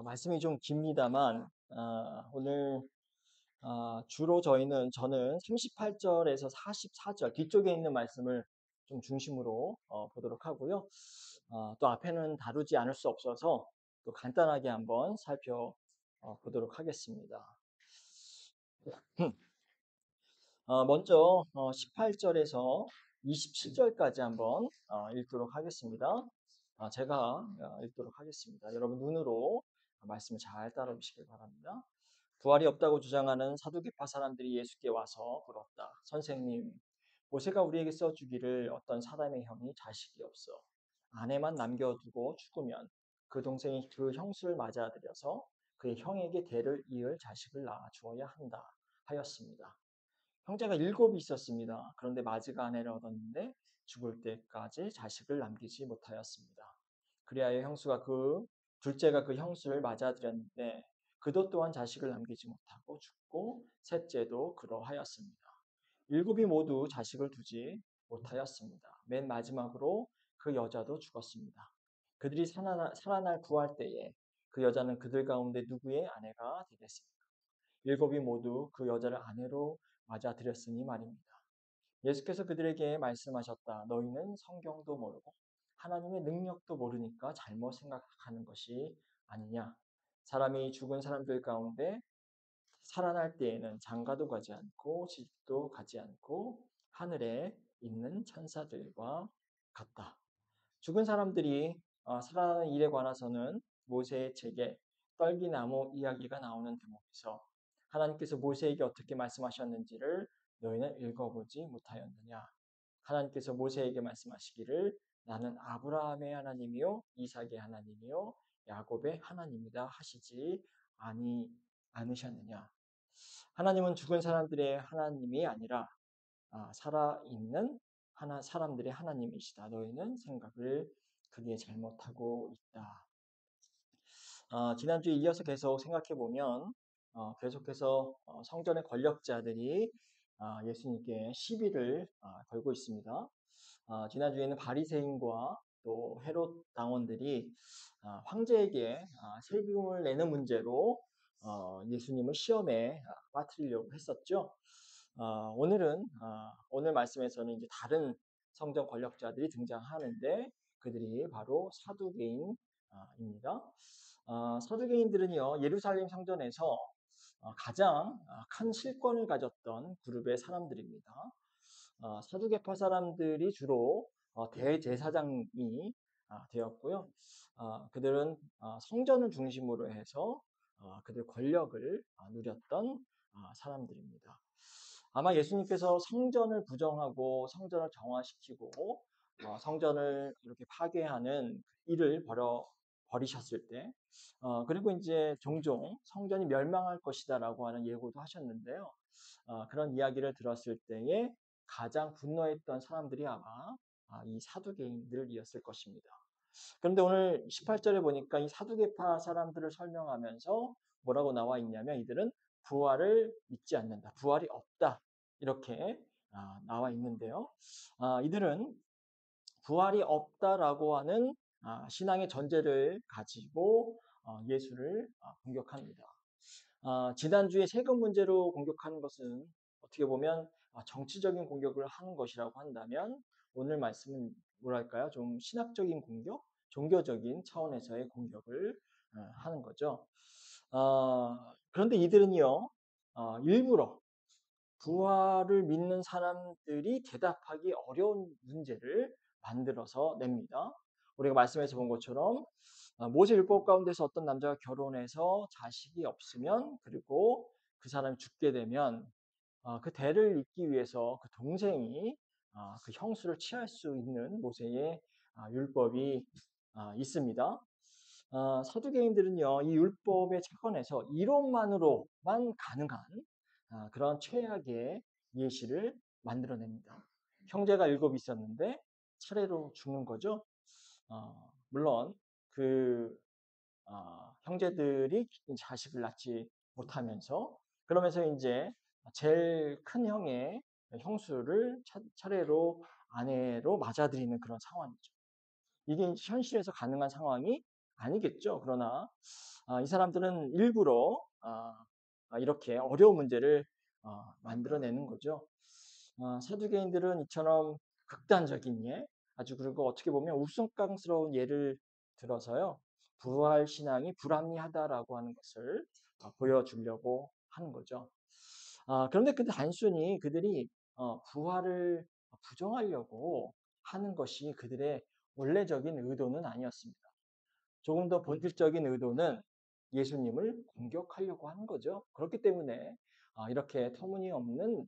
말씀이 좀 깁니다만, 오늘 주로 저는 38절에서 44절 뒤쪽에 있는 말씀을 좀 중심으로 보도록 하고요. 또 앞에는 다루지 않을 수 없어서 또 간단하게 한번 살펴보도록 하겠습니다. 먼저 18절에서 27절까지 한번 읽도록 하겠습니다. 제가 읽도록 하겠습니다. 여러분 눈으로 말씀을 잘 따라오시길 바랍니다. 부활이 없다고 주장하는 사두개파 사람들이 예수께 와서 물었다. 선생님, 모세가 우리에게 써주기를 어떤 사람의 형이 자식이 없어 아내만 남겨두고 죽으면 그 동생이 그 형수를 맞아들여서 그의 형에게 대를 이을 자식을 낳아 주어야 한다 하였습니다. 형제가 7이 있었습니다. 그런데 마지가 아내를 얻었는데 죽을 때까지 자식을 남기지 못하였습니다. 그리하여 둘째가 그 형수를 맞아들였는데 그도 또한 자식을 남기지 못하고 죽고 셋째도 그러하였습니다. 7이 모두 자식을 두지 못하였습니다. 맨 마지막으로 그 여자도 죽었습니다. 그들이 살아날 부활 때에 그 여자는 그들 가운데 누구의 아내가 되겠습니까? 7이 모두 그 여자를 아내로 맞아들였으니 말입니다. 예수께서 그들에게 말씀하셨다. 너희는 성경도 모르고 하나님의 능력도 모르니까 잘못 생각하는 것이 아니냐. 사람이 죽은 사람들 가운데 살아날 때에는 장가도 가지 않고 집도 가지 않고 하늘에 있는 천사들과 같다. 죽은 사람들이 살아나는 일에 관해서는 모세의 책에 떨기나무 이야기가 나오는 대목에서 하나님께서 모세에게 어떻게 말씀하셨는지를 너희는 읽어보지 못하였느냐. 하나님께서 모세에게 말씀하시기를 나는 아브라함의 하나님이요 이삭의 하나님이요 야곱의 하나님이다 하시지 않으셨느냐. 하나님은 죽은 사람들의 하나님이 아니라 살아있는 사람들의 하나님이시다. 너희는 생각을 크게 잘못하고 있다. 지난주에 이어서 계속 생각해 보면 계속해서 성전의 권력자들이 예수님께 시비를 걸고 있습니다. 지난주에는 바리새인과 또 헤롯 당원들이 황제에게 세금을 내는 문제로 예수님을 시험에 빠뜨리려고 했었죠. 오늘 말씀에서는 이제 다른 성전 권력자들이 등장하는데 그들이 바로 사두개인입니다. 사두개인들은요 예루살렘 성전에서 가장 큰 실권을 가졌던 그룹의 사람들입니다. 사두개파 사람들이 주로 대제사장이 되었고요. 그들은 성전을 중심으로 해서 그들 권력을 누렸던 사람들입니다. 아마 예수님께서 성전을 부정하고 성전을 정화시키고 성전을 이렇게 파괴하는 일을 버리셨을 때, 그리고 이제 종종 성전이 멸망할 것이다라고 하는 예고도 하셨는데요. 그런 이야기를 들었을 때에 가장 분노했던 사람들이 아마 이 사두개인들이었을 것입니다. 그런데 오늘 18절에 보니까 이 사두개파 사람들을 설명하면서 뭐라고 나와 있냐면 이들은 부활을 믿지 않는다. 부활이 없다. 이렇게 나와 있는데요. 이들은 부활이 없다라고 하는 신앙의 전제를 가지고 예수를 공격합니다. 지난주에 세금 문제로 공격하는 것은 어떻게 보면 정치적인 공격을 하는 것이라고 한다면 오늘 말씀은 뭐랄까요? 좀 신학적인 공격, 종교적인 차원에서의 공격을 하는 거죠. 그런데 이들은요, 일부러 부활을 믿는 사람들이 대답하기 어려운 문제를 만들어서 냅니다. 우리가 말씀에서 본 것처럼 모세 율법 가운데서 어떤 남자가 결혼해서 자식이 없으면 그리고 그 사람이 죽게 되면 그 대를 잇기 위해서 그 동생이 그 형수를 취할 수 있는 모세의 율법이 있습니다. 서두개인들은요, 이 율법의 차원에서 이론만으로만 가능한 그런 최악의 예시를 만들어냅니다. 형제가 7 있었는데 차례로 죽는 거죠. 물론 그 형제들이 자식을 낳지 못하면서 그러면서 이제 제일 큰 형의 형수를 차례로 아내로 맞아들이는 그런 상황이죠. 이게 현실에서 가능한 상황이 아니겠죠. 그러나 이 사람들은 일부러 이렇게 어려운 문제를 만들어내는 거죠. 사두개인들은 이처럼 극단적인 예, 아주 그리고 어떻게 보면 우스꽝스러운 예를 들어서요. 부활 신앙이 불합리하다라고 하는 것을 보여주려고 하는 거죠. 그런데 단순히 그들이 부활을 부정하려고 하는 것이 그들의 원래적인 의도는 아니었습니다. 조금 더 본질적인 의도는 예수님을 공격하려고 하는 거죠. 그렇기 때문에 이렇게 터무니없는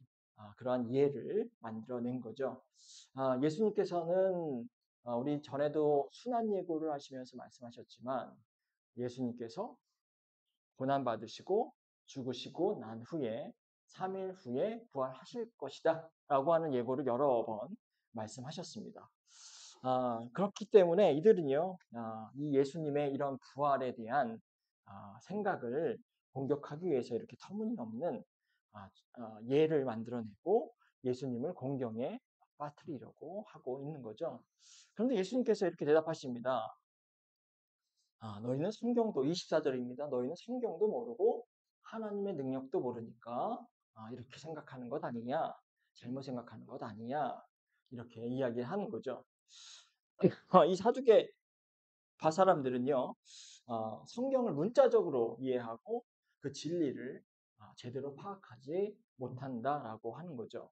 그러한 이해를 만들어낸 거죠. 예수님께서는 우리 전에도 순환 예고를 하시면서 말씀하셨지만 예수님께서 고난받으시고 죽으시고 난 후에 3일 후에 부활하실 것이다 라고 하는 예고를 여러 번 말씀하셨습니다. 그렇기 때문에 이들은요, 이 예수님의 이런 부활에 대한 생각을 공격하기 위해서 이렇게 터무니없는 예를 만들어내고 예수님을 공경에 빠뜨리려고 하고 있는 거죠. 그런데 예수님께서 이렇게 대답하십니다. 너희는 성경도 24절입니다. 너희는 성경도 모르고 하나님의 능력도 모르니까 이렇게 생각하는 것 아니냐? 잘못 생각하는 것 아니냐? 이렇게 이야기하는 거죠. 이 사두개 파 사람들은요, 성경을 문자적으로 이해하고 그 진리를 제대로 파악하지 못한다라고 하는 거죠.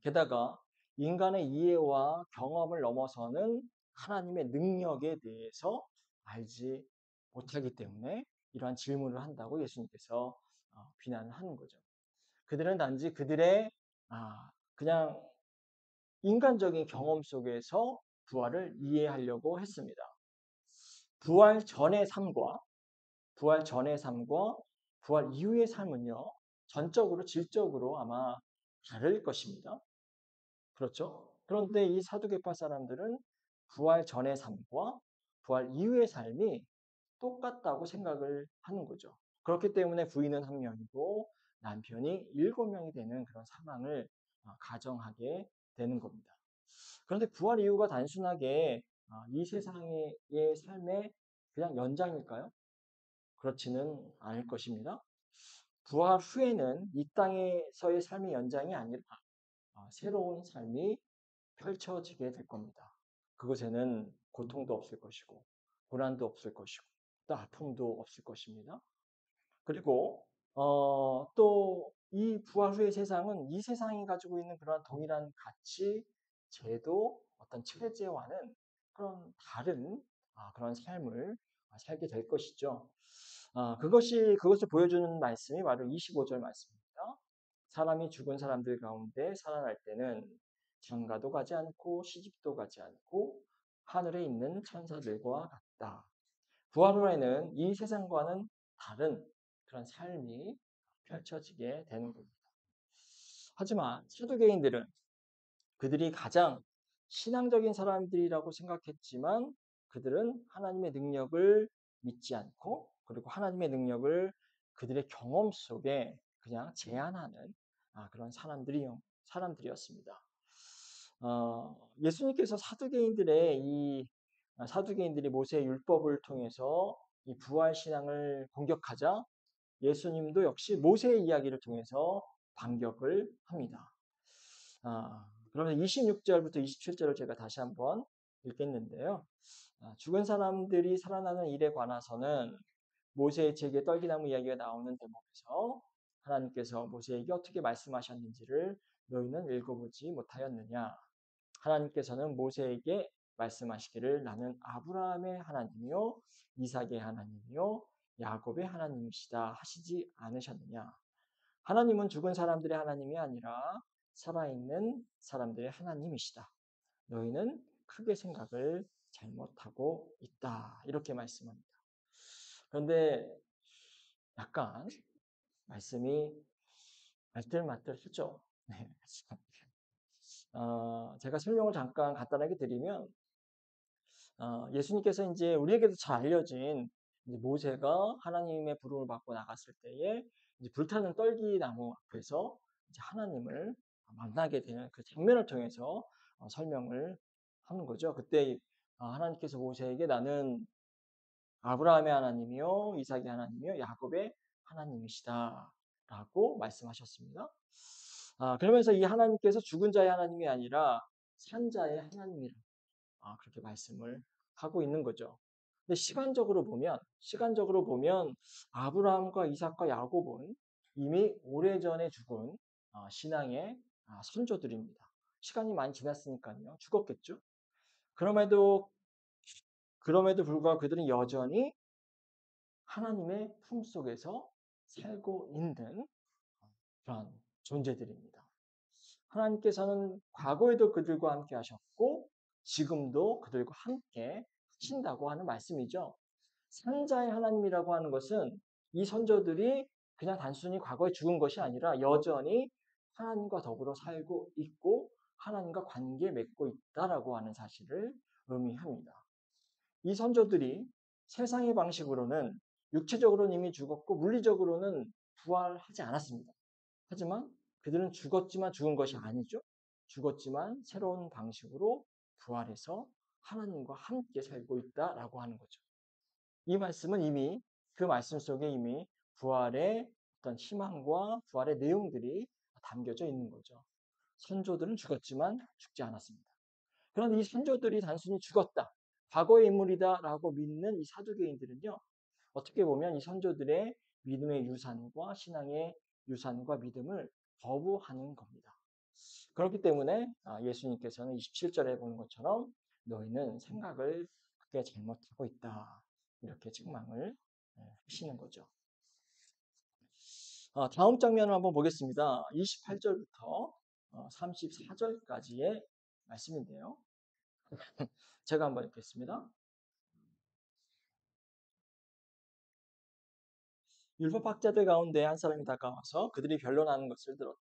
게다가 인간의 이해와 경험을 넘어서는 하나님의 능력에 대해서 알지 못하기 때문에 이러한 질문을 한다고 예수님께서 비난을 하는 거죠. 그들은 단지 그들의 그냥 인간적인 경험 속에서 부활을 이해하려고 했습니다. 부활 전의 삶과 부활 전의 삶과 부활 이후의 삶은요, 전적으로 질적으로 아마 다를 것입니다. 그렇죠? 그런데 이 사두개파 사람들은 부활 전의 삶과 부활 이후의 삶이 똑같다고 생각을 하는 거죠. 그렇기 때문에 부인은 한 명이고 남편이 7명이 되는 그런 상황을 가정하게 되는 겁니다. 그런데 부활 이후가 단순하게 이 세상의 삶의 그냥 연장일까요? 그렇지는 않을 것입니다. 부활 후에는 이 땅에서의 삶의 연장이 아니라 새로운 삶이 펼쳐지게 될 겁니다. 그곳에는 고통도 없을 것이고 고난도 없을 것이고 또 아픔도 없을 것입니다. 그리고 또 이 부활 후의 세상은 이 세상이 가지고 있는 그런 동일한 가치, 제도, 어떤 체제와는 그런 다른 그런 삶을 살게 될 것이죠. 그것을 보여주는 말씀이 바로 25절 말씀입니다. 사람이 죽은 사람들 가운데 살아날 때는 장가도 가지 않고 시집도 가지 않고 하늘에 있는 천사들과 같다. 부활 후에는 이 세상과는 다른 그런 삶이 펼쳐지게 되는 겁니다. 하지만 사두개인들은 그들이 가장 신앙적인 사람들이라고 생각했지만 그들은 하나님의 능력을 믿지 않고 그리고 하나님의 능력을 그들의 경험 속에 그냥 제한하는 그런 사람들이었습니다. 예수님께서 사두개인들이 모세의 율법을 통해서 이 부활 신앙을 공격하자 예수님도 역시 모세의 이야기를 통해서 반격을 합니다. 그러면 26절부터 27절을 제가 다시 한번 읽겠는데요. 죽은 사람들이 살아나는 일에 관해서는 모세의 책에 떨기나무 이야기가 나오는 대목에서 하나님께서 모세에게 어떻게 말씀하셨는지를 너희는 읽어보지 못하였느냐. 하나님께서는 모세에게 말씀하시기를 나는 아브라함의 하나님이요 이삭의 하나님이요 야곱의 하나님이시다 하시지 않으셨느냐. 하나님은 죽은 사람들의 하나님이 아니라 살아있는 사람들의 하나님이시다. 너희는 크게 생각을 잘못하고 있다. 이렇게 말씀합니다. 그런데 약간 말씀이 알뜰말뜰하죠. 네. 제가 설명을 잠깐 간단하게 드리면 예수님께서 이제 우리에게도 잘 알려진 이제 모세가 하나님의 부름을 받고 나갔을 때에 이제 불타는 떨기나무 앞에서 이제 하나님을 만나게 되는 그 장면을 통해서 설명을 하는 거죠. 그때 하나님께서 모세에게 나는 아브라함의 하나님이요, 이삭의 하나님이요, 야곱의 하나님이시다라고 말씀하셨습니다. 그러면서 이 하나님께서 죽은 자의 하나님이 아니라 산 자의 하나님이라 그렇게 말씀을 하고 있는 거죠. 근데 시간적으로 보면 아브라함과 이삭과 야곱은 이미 오래전에 죽은 신앙의 선조들입니다. 시간이 많이 지났으니까요. 죽었겠죠. 그럼에도 불구하고 그들은 여전히 하나님의 품속에서 살고 있는 그런 존재들입니다. 하나님께서는 과거에도 그들과 함께 하셨고 지금도 그들과 함께 하신다고 하는 말씀이죠. 산자의 하나님이라고 하는 것은 이 선조들이 그냥 단순히 과거에 죽은 것이 아니라 여전히 하나님과 더불어 살고 있고 하나님과 관계 맺고 있다라고 하는 사실을 의미합니다. 이 선조들이 세상의 방식으로는 육체적으로는 이미 죽었고 물리적으로는 부활하지 않았습니다. 하지만 그들은 죽었지만 죽은 것이 아니죠. 죽었지만 새로운 방식으로 부활해서 하나님과 함께 살고 있다라고 하는 거죠. 이 말씀은 이미 그 말씀 속에 이미 부활의 어떤 희망과 부활의 내용들이 담겨져 있는 거죠. 선조들은 죽었지만 죽지 않았습니다. 그런데 이 선조들이 단순히 죽었다, 과거의 인물이다라고 믿는 이 사두개인들은요, 어떻게 보면 이 선조들의 믿음의 유산과 신앙의 유산과 믿음을 거부하는 겁니다. 그렇기 때문에 예수님께서는 27절에 보는 것처럼 너희는 생각을 크게 잘못하고 있다, 이렇게 책망을 하시는 거죠. 다음 장면을 한번 보겠습니다. 28절부터 34절까지의 말씀인데요. 제가 한번 읽겠습니다. 율법학자들 가운데 한 사람이 다가와서 그들이 변론하는 것을 들었다.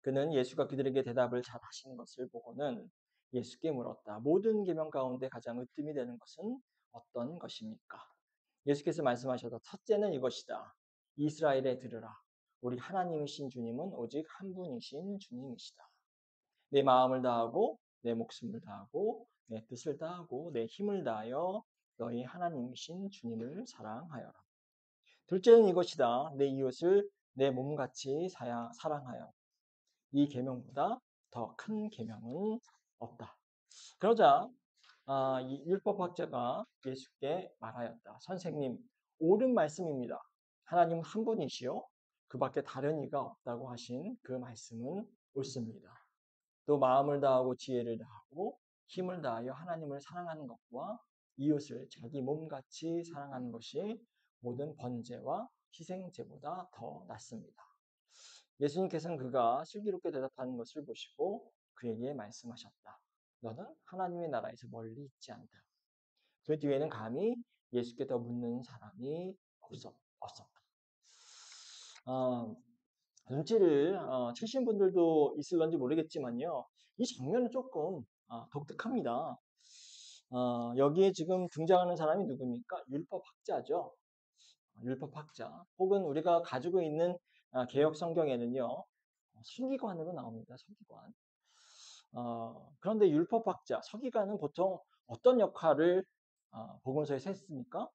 그는 예수가 그들에게 대답을 잘 하시는 것을 보고는 예수께 물었다. 모든 계명 가운데 가장 으뜸이 되는 것은 어떤 것입니까? 예수께서 말씀하셔서 첫째는 이것이다. 이스라엘에 들으라. 우리 하나님이신 주님은 오직 한 분이신 주님이시다. 내 마음을 다하고 내 목숨을 다하고 내 뜻을 다하고 내 힘을 다하여 너희 하나님이신 주님을 사랑하여라. 둘째는 이것이다. 내 이웃을 내 몸같이 사랑하여. 이 계명보다 더 큰 계명은 없다. 그러자 이 율법학자가 예수께 말하였다. 선생님, 옳은 말씀입니다. 하나님은 한 분이시요 그 밖에 다른 이가 없다고 하신 그 말씀은 옳습니다. 또 마음을 다하고 지혜를 다하고 힘을 다하여 하나님을 사랑하는 것과 이웃을 자기 몸같이 사랑하는 것이 모든 번제와 희생제보다 더 낫습니다. 예수님께서는 그가 슬기롭게 대답하는 것을 보시고 그에게 말씀하셨다. 너는 하나님의 나라에서 멀리 있지 않다. 그 뒤에는 감히 예수께 더 묻는 사람이 없었다. 눈치를 채신 분들도 있을런지 모르겠지만요. 이 장면은 조금 독특합니다. 여기에 지금 등장하는 사람이 누굽니까? 율법학자죠. 율법학자. 혹은 우리가 가지고 있는 개역 성경에는요. 서기관으로 나옵니다. 서기관. 그런데 율법학자, 서기관은 보통 어떤 역할을 복음서에서 했습니까?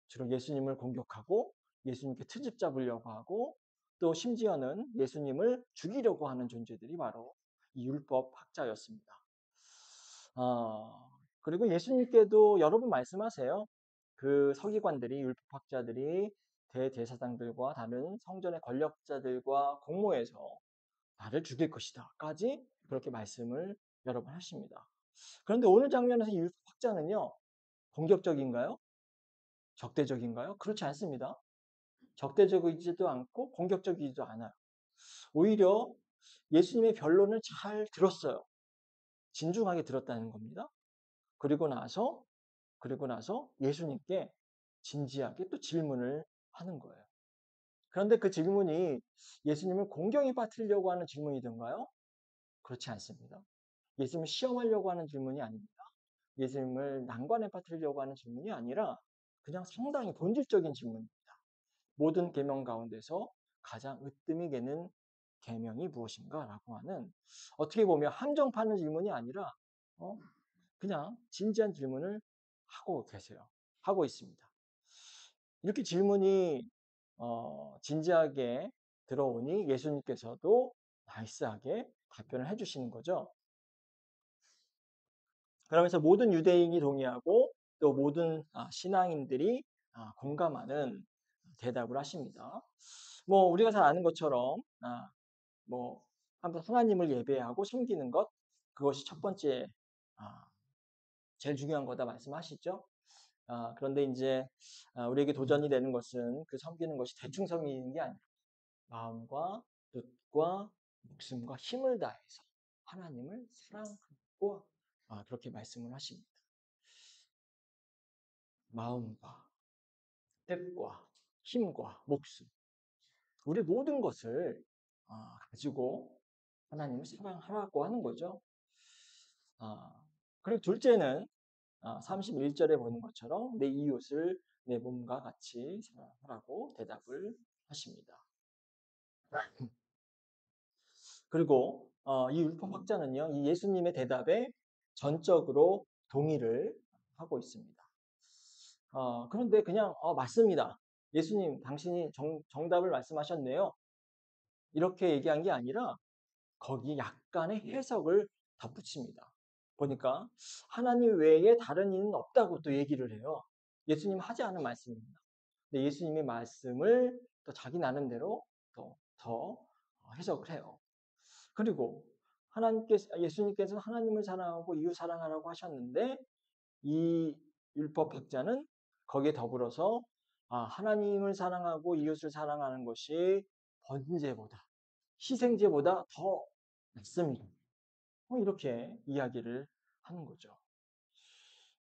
주로 예수님을 공격하고 예수님께 트집 잡으려고 하고 또 심지어는 예수님을 죽이려고 하는 존재들이 바로 이 율법학자였습니다. 그리고 예수님께도 여러 번 말씀하세요. 그 서기관들이, 율법학자들이 대제사장들과 다른 성전의 권력자들과 공모해서 나를 죽일 것이다까지 그렇게 말씀을 여러 번 하십니다. 그런데 오늘 장면에서 이 율법학자는요, 공격적인가요? 적대적인가요? 그렇지 않습니다. 적대적이지도 않고 공격적이지도 않아요. 오히려 예수님의 변론을 잘 들었어요. 진중하게 들었다는 겁니다. 그리고 나서 예수님께 진지하게 또 질문을 하는 거예요. 그런데 그 질문이 예수님을 공경에 빠뜨리려고 하는 질문이던가요? 그렇지 않습니다. 예수님을 시험하려고 하는 질문이 아닙니다. 예수님을 난관에 빠뜨리려고 하는 질문이 아니라 그냥 상당히 본질적인 질문입니다. 모든 계명 가운데서 가장 으뜸이 되는 계명이 무엇인가라고 하는, 어떻게 보면 함정 파는 질문이 아니라 그냥 진지한 질문을 하고 있습니다. 이렇게 질문이 진지하게 들어오니 예수님께서도 나이스하게 답변을 해주시는 거죠. 그러면서 모든 유대인이 동의하고 또 모든 신앙인들이 공감하는 대답을 하십니다. 뭐 우리가 잘 아는 것처럼 뭐 한번 하나님을 예배하고 섬기는 것, 그것이 첫 번째 제일 중요한 거다 말씀하시죠. 그런데 이제 우리에게 도전이 되는 것은 그 섬기는 것이 대충 섬기는 게 아니라 마음과 뜻과 목숨과 힘을 다해서 하나님을 사랑하고 그렇게 말씀을 하십니다. 마음과 뜻과 힘과 목숨, 우리 모든 것을 가지고 하나님을 사랑하라고 하는 거죠. 그리고 둘째는 31절에 보는 것처럼 내 이웃을 내 몸과 같이 사랑하라고 대답을 하십니다. 그리고 이 율법 학자는요, 이 예수님의 대답에 전적으로 동의를 하고 있습니다. 그런데 그냥 맞습니다. 예수님, 당신이 정답을 말씀하셨네요. 이렇게 얘기한 게 아니라 거기에 약간의 해석을 덧붙입니다. 보니까 하나님 외에 다른 이는 없다고 또 얘기를 해요. 예수님 하지 않은 말씀입니다. 근데 예수님의 말씀을 또 자기 나름대로 더 해석을 해요. 그리고 예수님께서 하나님을 사랑하고 이웃 사랑하라고 하셨는데 이 율법학자는 거기에 더불어서 하나님을 사랑하고 이웃을 사랑하는 것이 번제보다 희생제보다 더 낫습니다. 이렇게 이야기를 하는 거죠.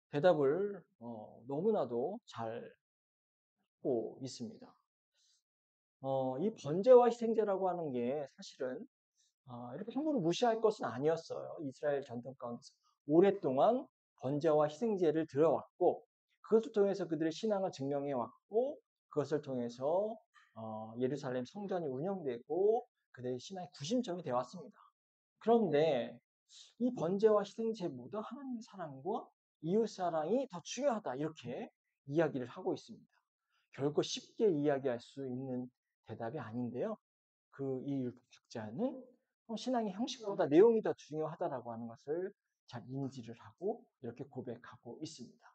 대답을 너무나도 잘 하고 있습니다. 이 번제와 희생제라고 하는 게 사실은 이렇게 함부로 무시할 것은 아니었어요. 이스라엘 전통 가운데서 오랫동안 번제와 희생제를 들어왔고 그것을 통해서 그들의 신앙을 증명해 왔고 그것을 통해서 예루살렘 성전이 운영되고 그들의 신앙의 구심점이 되어 왔습니다. 그런데 이 번제와 희생제보다 하나님의 사랑과 이웃 사랑이 더 중요하다 이렇게 이야기를 하고 있습니다. 결코 쉽게 이야기할 수 있는 대답이 아닌데요. 이 율법학자는 신앙의 형식보다 내용이 더 중요하다라고 하는 것을 잘 인지를 하고 이렇게 고백하고 있습니다.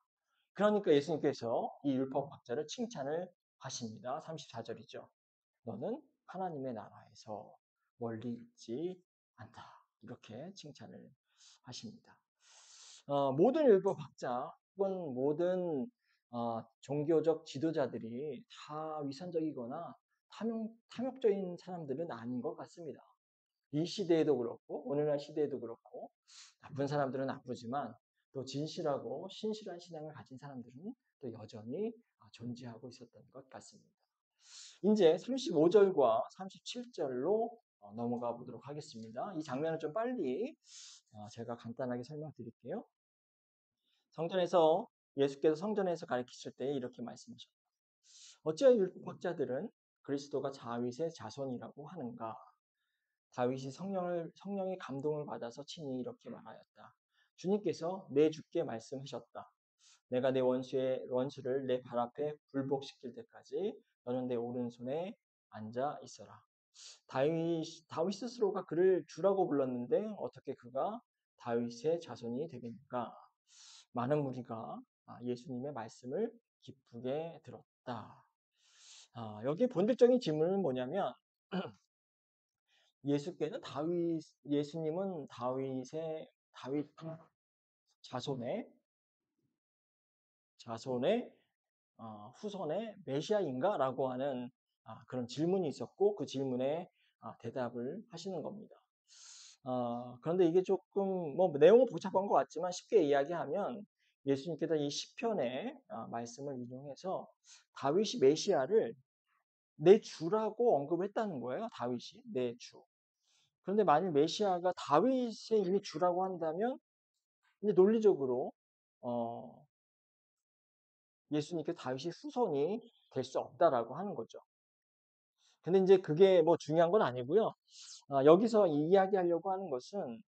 그러니까 예수님께서 이 율법학자를 칭찬을 하십니다. 34절이죠. 너는 하나님의 나라에서 멀리 있지 않다. 이렇게 칭찬을 하십니다. 모든 율법학자 혹은 모든 종교적 지도자들이 다 위선적이거나 탐욕적인 사람들은 아닌 것 같습니다. 이 시대에도 그렇고 오늘날 시대에도 그렇고 나쁜 사람들은 나쁘지만 또 진실하고 신실한 신앙을 가진 사람들은 또 여전히 존재하고 있었던 것 같습니다. 이제 35절과 37절로 넘어가 보도록 하겠습니다. 이 장면을 좀 빨리 제가 간단하게 설명드릴게요. 예수께서 성전에서 가르치실 때 이렇게 말씀하셨다. 어찌하여 율법학자들은 그리스도가 다윗의 자손이라고 하는가? 다윗이 성령의 감동을 받아서 친히 이렇게 말하였다. 주님께서 내 주께 말씀하셨다. 내가 내 원수를 내 발 앞에 굴복시킬 때까지 너는 내 오른손에 앉아 있어라. 다윗 스스로가 그를 주라고 불렀는데 어떻게 그가 다윗의 자손이 되겠는가? 많은 무리가 예수님의 말씀을 기쁘게 들었다. 여기 본질적인 질문은 뭐냐면 예수님은 다윗 자손의 후손의 메시아인가라고 하는 그런 질문이 있었고 그 질문에 대답을 하시는 겁니다. 그런데 이게 조금 뭐 내용은 복잡한 것 같지만 쉽게 이야기하면 예수님께서 이 시편의 말씀을 인용해서 다윗이 메시아를 내 주라고 언급했다는 거예요. 다윗이 내 주. 그런데 만일 메시아가 다윗의 이미 주라고 한다면 이제 논리적으로 예수님께 다윗이 후손이 될 수 없다라고 하는 거죠. 근데 이제 그게 뭐 중요한 건 아니고요. 여기서 이야기하려고 하는 것은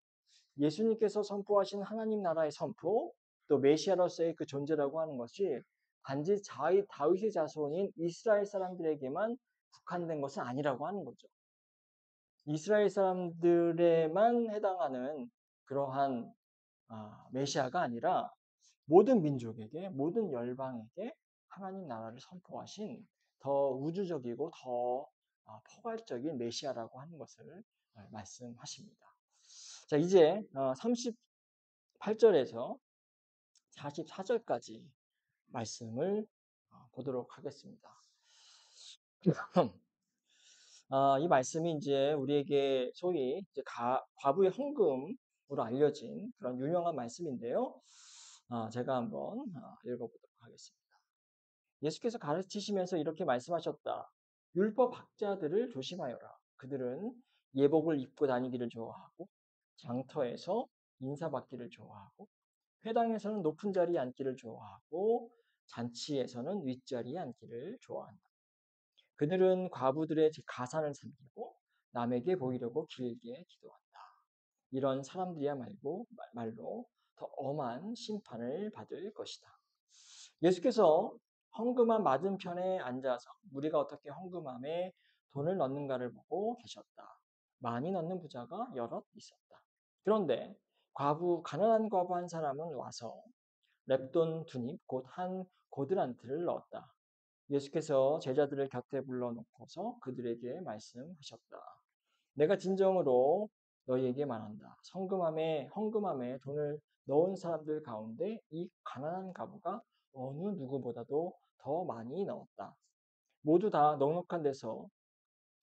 예수님께서 선포하신 하나님 나라의 선포, 또 메시아로서의 그 존재라고 하는 것이 단지 다윗의 자손인 이스라엘 사람들에게만 국한된 것은 아니라고 하는 거죠. 이스라엘 사람들에만 해당하는 그러한 메시아가 아니라 모든 민족에게, 모든 열방에게 하나님 나라를 선포하신 더 우주적이고 더 포괄적인 메시아라고 하는 것을 말씀하십니다. 자, 이제 38절에서 44절까지 말씀을 보도록 하겠습니다. 이 말씀이 이제 우리에게 소위 이제 과부의 헌금으로 알려진 그런 유명한 말씀인데요. 제가 한번 읽어보도록 하겠습니다. 예수께서 가르치시면서 이렇게 말씀하셨다. 율법 학자들을 조심하여라. 그들은 예복을 입고 다니기를 좋아하고 장터에서 인사받기를 좋아하고 회당에서는 높은 자리에 앉기를 좋아하고 잔치에서는 윗자리에 앉기를 좋아한다. 그들은 과부들의 가산을 삼키고 남에게 보이려고 길게 기도한다. 이런 사람들이야 말로 더 엄한 심판을 받을 것이다. 예수께서 헌금함 맞은편에 앉아서 우리가 어떻게 헌금함에 돈을 넣는가를 보고 계셨다. 많이 넣는 부자가 여럿 있었다. 그런데 가난한 과부 한 사람은 와서 렙돈 2닙 곧 한 고드란트를 넣었다. 예수께서 제자들을 곁에 불러놓고서 그들에게 말씀하셨다. 내가 진정으로 너희에게 말한다. 헌금함에 돈을 넣은 사람들 가운데 이 가난한 과부가 어느 누구보다도 더 많이 넣었다. 모두 다 넉넉한 데서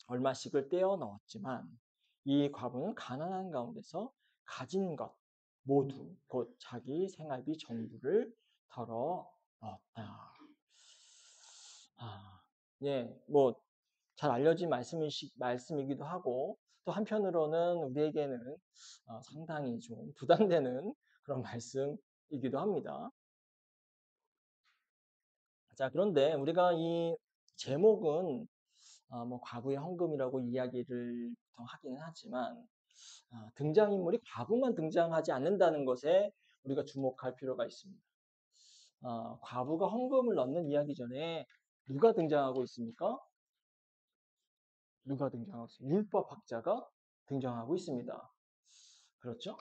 얼마씩을 떼어 넣었지만 이 과부는 가난한 가운데서 가진 것 모두 곧 자기 생활비 전부를 덜어 넣었다. 예, 뭐 잘 알려진 말씀이기도 하고 또 한편으로는 우리에게는 상당히 좀 부담되는 그런 말씀이기도 합니다. 자, 그런데 우리가 이 제목은 뭐 과부의 헌금이라고 이야기를 보통 하기는 하지만 등장인물이 과부만 등장하지 않는다는 것에 우리가 주목할 필요가 있습니다. 과부가 헌금을 넣는 이야기 전에 누가 등장하고 있습니까? 누가 등장하고 있습니까? 율법학자가 등장하고 있습니다. 그렇죠?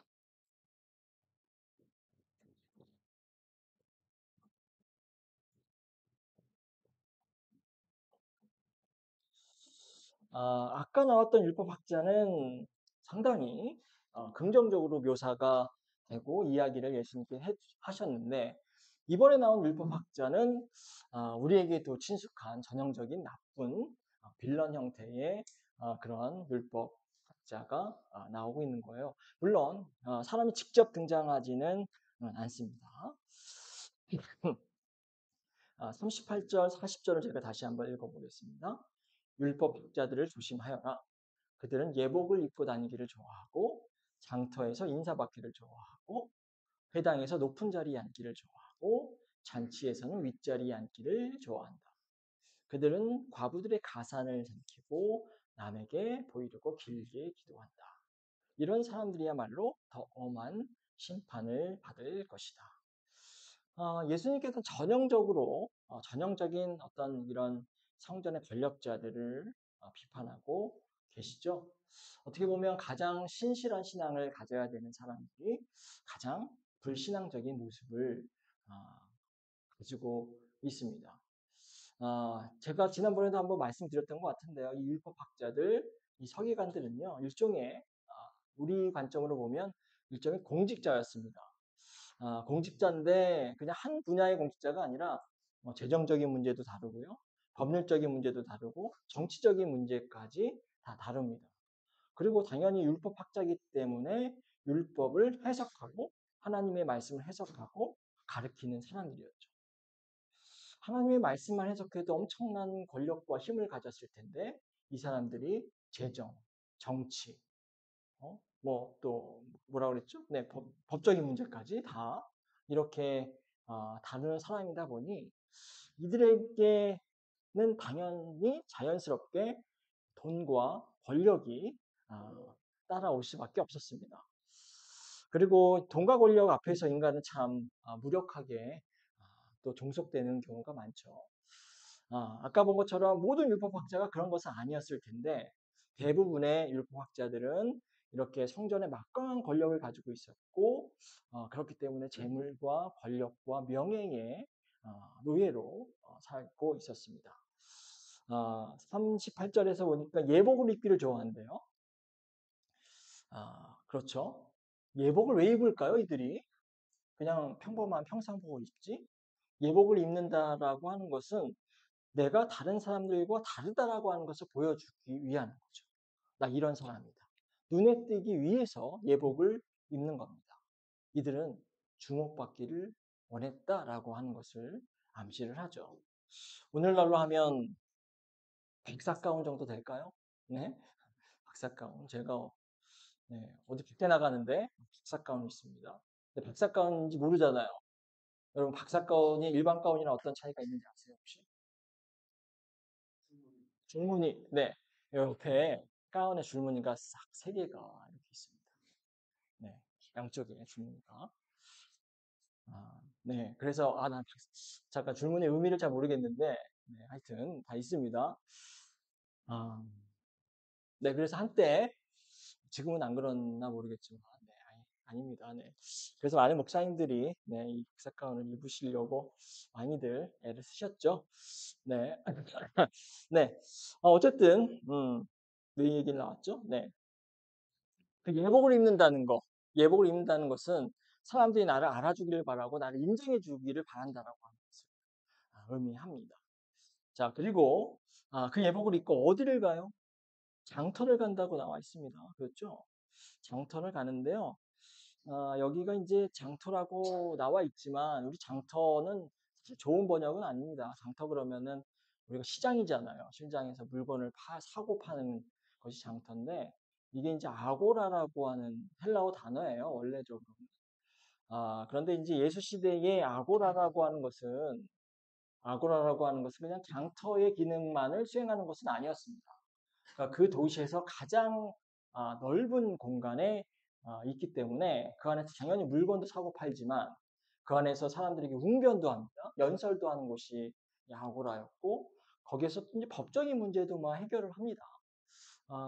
아까 나왔던 율법학자는 상당히 긍정적으로 묘사가 되고 이야기를 예수님께 하셨는데 이번에 나온 율법학자는 우리에게도 친숙한 전형적인 나쁜 빌런 형태의 그런 율법학자가 나오고 있는 거예요. 물론 사람이 직접 등장하지는 않습니다. 38절, 40절을 제가 다시 한번 읽어보겠습니다. 율법학자들을 조심하여라. 그들은 예복을 입고 다니기를 좋아하고 장터에서 인사받기를 좋아하고 회당에서 높은 자리에 앉기를 좋아하고 잔치에서는 윗자리에 앉기를 좋아한다. 그들은 과부들의 가산을 삼키고 남에게 보이려고 길게 기도한다. 이런 사람들이야말로 더 엄한 심판을 받을 것이다. 예수님께서는 전형적인 어떤 이런 성전의 권력자들을 비판하고 계시죠. 어떻게 보면 가장 신실한 신앙을 가져야 되는 사람들이 가장 불신앙적인 모습을 가지고 있습니다. 제가 지난번에도 한번 말씀드렸던 것 같은데요. 이 율법학자들, 이 서기관들은요, 일종의 우리 관점으로 보면 일종의 공직자였습니다. 공직자인데 그냥 한 분야의 공직자가 아니라 재정적인 문제도 다루고요. 법률적인 문제도 다루고 정치적인 문제까지 다 다룹니다. 그리고 당연히 율법학자이기 때문에 율법을 해석하고 하나님의 말씀을 해석하고 가르치는 사람들이었죠. 하나님의 말씀만 해석해도 엄청난 권력과 힘을 가졌을 텐데 이 사람들이 재정, 정치, 뭐 또 뭐라 그랬죠? 네, 법적인 문제까지 다 이렇게 다루는 사람이다 보니 이들에게는 당연히 자연스럽게 돈과 권력이 따라올 수밖에 없었습니다. 그리고 돈과 권력 앞에서 인간은 참 무력하게 또 종속되는 경우가 많죠. 아까 본 것처럼 모든 율법학자가 그런 것은 아니었을 텐데 대부분의 율법학자들은 이렇게 성전에 막강한 권력을 가지고 있었고 그렇기 때문에 재물과 권력과 명예의 노예로 살고 있었습니다. 38절에서 보니까 예복을 입기를 좋아한대요. 그렇죠. 예복을 왜 입을까요, 이들이? 그냥 평범한 평상복을 입지? 예복을 입는다라고 하는 것은 내가 다른 사람들과 다르다라고 하는 것을 보여주기 위한 거죠. 나 이런 사람이다. 눈에 띄기 위해서 예복을 입는 겁니다. 이들은 주목받기를 원했다라고 하는 것을 암시를 하죠. 오늘날로 하면 백사가운 정도 될까요? 네, 백사가운. 제가 어디 밖에 나가는데 백사가운이 있습니다. 근데 백사가운인지 모르잖아요. 여러분 백사가운이 일반 가운이랑 어떤 차이가 있는지 아세요 혹시? 줄무늬, 네. 옆에 가운의 줄무늬가 싹 세 개가 이렇게 있습니다. 네. 양쪽에 줄무늬가. 네. 그래서, 난 잠깐 줄무늬 의미를 잘 모르겠는데, 네. 하여튼 다 있습니다. 아, 네. 그래서 한때, 지금은 안 그렇나 모르겠지만, 네. 아닙니다. 네. 그래서 많은 목사님들이, 네. 이 백사 가운을 입으시려고 많이들 애를 쓰셨죠. 네. 네. 어쨌든, 왜 얘기를 나왔죠? 네. 그 예복을 입는다는 거. 예복을 입는다는 것은 사람들이 나를 알아주기를 바라고 나를 인정해 주기를 바란다라고 하는 것을 의미합니다. 자, 그리고 그 예복을 입고 어디를 가요? 장터를 간다고 나와 있습니다. 그렇죠? 장터를 가는데요. 여기가 이제 장터라고 나와 있지만 우리 장터는 사실 좋은 번역은 아닙니다. 장터 그러면은 우리가 시장이잖아요. 시장에서 물건을 사고 파는 것이 장터인데 이게 이제 아고라라고 하는 헬라어 단어예요. 원래적으로. 그런데 이제 예수 시대의 아고라라고 하는 것은 그냥 장터의 기능만을 수행하는 것은 아니었습니다. 그러니까 그 도시에서 가장 넓은 공간에 있기 때문에 그 안에서 당연히 물건도 사고 팔지만 그 안에서 사람들에게 웅변도 합니다. 연설도 하는 곳이 아고라였고 거기에서 이제 법적인 문제도 해결을 합니다.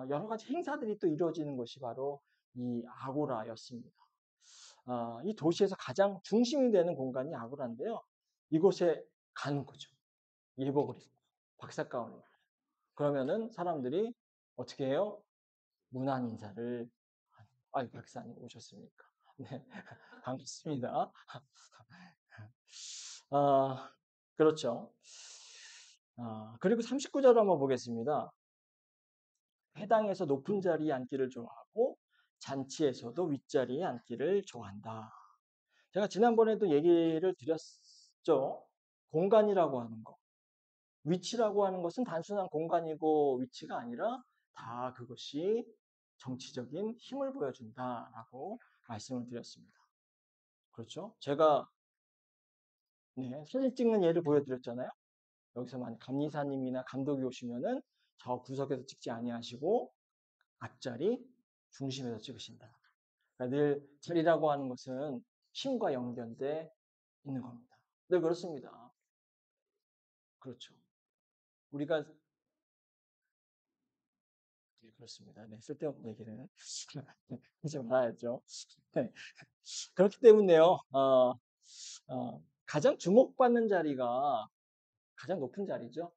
여러 가지 행사들이 또 이루어지는 것이 바로 이 아고라였습니다. 이 도시에서 가장 중심이 되는 공간이 아고라인데요. 이곳에 가는 거죠. 예복을 입고 박사가운을. 그러면은 사람들이 어떻게 해요? 문안 인사를 박사님 오셨습니까? 네, 반갑습니다. 아, 그렇죠. 그리고 39절 한번 보겠습니다. 회당에서 높은 자리에 앉기를 좋아하고 잔치에서도 윗자리에 앉기를 좋아한다. 제가 지난번에도 얘기를 드렸죠. 공간이라고 하는 거. 위치라고 하는 것은 단순한 공간이고 위치가 아니라 다 그것이 정치적인 힘을 보여준다라고 말씀을 드렸습니다. 그렇죠? 제가 사진 찍는 예를 보여드렸잖아요. 여기서 만약 감리사님이나 감독이 오시면은 저 구석에서 찍지 아니하시고 앞자리 중심에서 찍으신다. 그러니까 늘 자리라고 하는 것은 힘과 연결돼 있는 겁니다. 네, 그렇습니다. 그렇죠. 우리가 네, 그렇습니다. 네, 쓸데없는 얘기는 하지 말아야죠. 네. 그렇기 때문에요. 가장 주목받는 자리가 가장 높은 자리죠.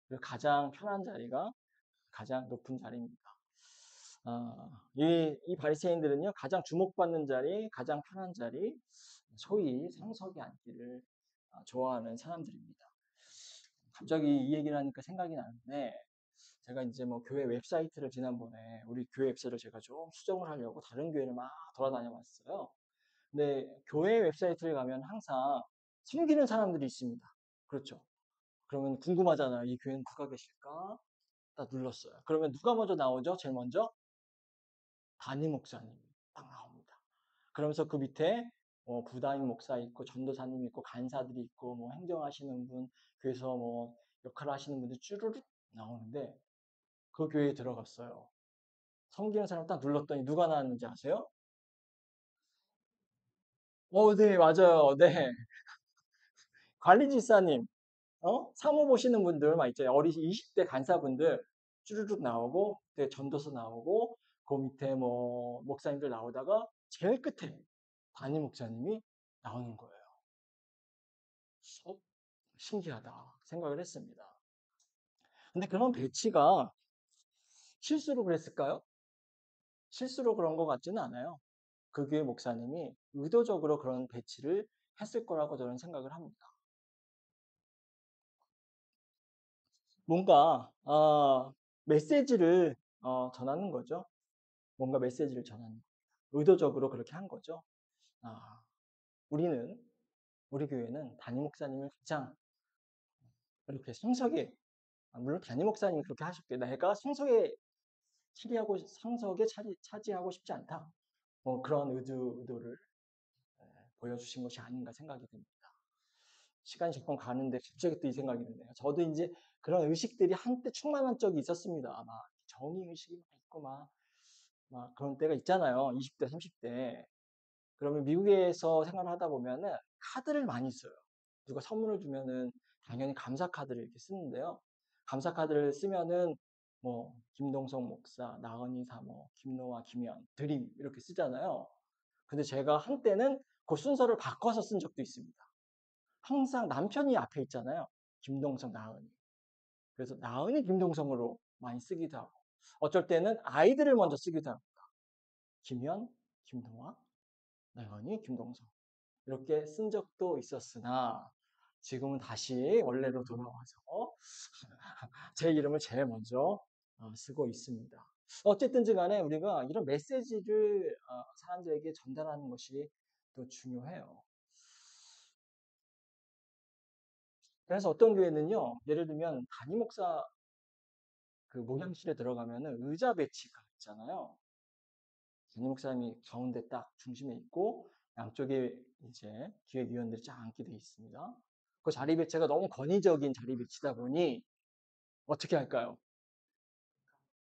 그리고 가장 편한 자리가 가장 높은 자리입니다. 이 바리새인들은요, 가장 주목받는 자리, 가장 편한 자리, 소위 상석에 앉기를 좋아하는 사람들입니다. 갑자기 이 얘기를 하니까 생각이 나는데, 제가 이제 뭐 교회 웹사이트를 지난번에 우리 교회 웹사이트를 제가 좀 수정을 하려고 다른 교회를 막 돌아다녀 봤어요. 근데 교회 웹사이트를 가면 항상 숨기는 사람들이 있습니다. 그렇죠. 그러면 궁금하잖아요. 이 교회는 누가 계실까? 딱 눌렀어요. 그러면 누가 먼저 나오죠? 제일 먼저? 담임 목사님이 딱 나옵니다. 그러면서 그 밑에 부담임 목사 있고 전도사님 있고 간사들이 있고 뭐 행정하시는 분, 교회에서 뭐 역할을 하시는 분들 쭈르륵 나오는데 그 교회에 들어갔어요. 섬기는 사람 딱 눌렀더니 누가 나왔는지 아세요? 네, 맞아요. 네. 관리지사님, 사무 보시는 분들 막 있잖아요. 20대 간사분들 쭈르륵 나오고, 그때 전도서 나오고, 그 밑에 뭐 목사님들 나오다가 제일 끝에 담임 목사님이 나오는 거예요. 어, 신기하다 생각을 했습니다. 근데 그런 배치가 실수로 그랬을까요? 실수로 그런 것 같지는 않아요. 그 교회 목사님이 의도적으로 그런 배치를 했을 거라고 저는 생각을 합니다. 뭔가 메시지를 전하는 거죠. 뭔가 메시지를 전하는 거. 의도적으로 그렇게 한 거죠. 아, 우리 교회는 담임 목사님을 가장 이렇게 성석에, 물론 담임 목사님이 그렇게 하셨게 내가 성석에 차지하고 싶지 않다. 뭐 그런 의도를 보여주신 것이 아닌가 생각이 듭니다. 시간이 조금 가는데 갑자기 또 이 생각이 드네요. 저도 이제 그런 의식들이 한때 충만한 적이 있었습니다. 막 정의 의식이 막 있고 막 그런 때가 있잖아요. 20대, 30대. 그러면 미국에서 생활을 하다 보면은 카드를 많이 써요. 누가 선물을 주면은 당연히 감사 카드를 이렇게 쓰는데요. 감사 카드를 쓰면은 뭐 김동성 목사, 나은희 사모, 김노아, 김현, 드림 이렇게 쓰잖아요. 근데 제가 한때는 그 순서를 바꿔서 쓴 적도 있습니다. 항상 남편이 앞에 있잖아요. 김동성, 나은희. 그래서 나은희, 김동성으로 많이 쓰기도 하고 어쩔 때는 아이들을 먼저 쓰기도 하고 김현, 김동아, 나은희, 김동성 이렇게 쓴 적도 있었으나 지금은 다시 원래로 돌아와서 제 이름을 제일 먼저 쓰고 있습니다. 어쨌든지 간에 우리가 이런 메시지를 사람들에게 전달하는 것이 또 중요해요. 그래서 어떤 교회는요, 예를 들면 담임 목사 그 목양실에 들어가면은 의자 배치가 있잖아요. 담임 목사님이 가운데 딱 중심에 있고 양쪽에 이제 기획위원들이 쫙 앉게 돼 있습니다. 그 자리 배치가 너무 권위적인 자리 배치다 보니 어떻게 할까요?